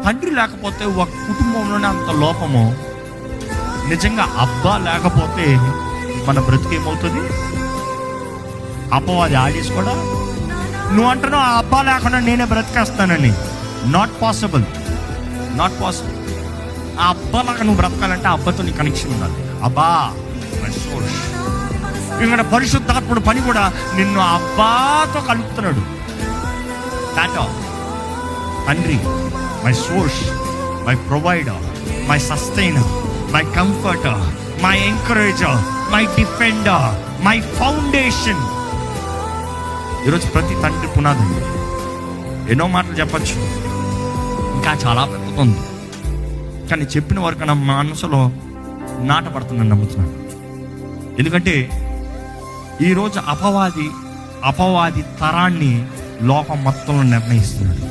తండ్రి లేకపోతే ఒక కుటుంబంలోనే అంత లోపము. నిజంగా అబ్బా లేకపోతే మన బ్రతికేమవుతుంది? అపవాది ఆడేసి కూడా నువ్వు అంటున్నావు ఆ అబ్బా లేకుండా నేనే బ్రతికేస్తానని. Not possible. ఆ అబ్బాలాగా నువ్వు బ్రతకాలంటే ఆ అబ్బాతో నీ కనెక్షన్ ఉండాలి. అబ్బా మై సోర్స్. ఇక్కడ పరిశుద్ధాత్ముడు పని కూడా నిన్ను అబ్బాతో కలుపుతున్నాడు. తండ్రి, my source, my provider, my sustainer, my comforter, my ఎంకరేజర్, my defender, my foundation. ఈరోజు ప్రతి తండ్రి పునాది. ఎన్నో మాటలు చెప్పచ్చు, ఇంకా చాలా పెరుగుతుంది, కానీ చెప్పిన వరకు నా మనసులో నాటపడుతుందని నమ్ముతున్నాను. ఎందుకంటే ఈరోజు అపవాది తరాన్ని లోకం మొత్తంలో నిర్ణయిస్తున్నాడు.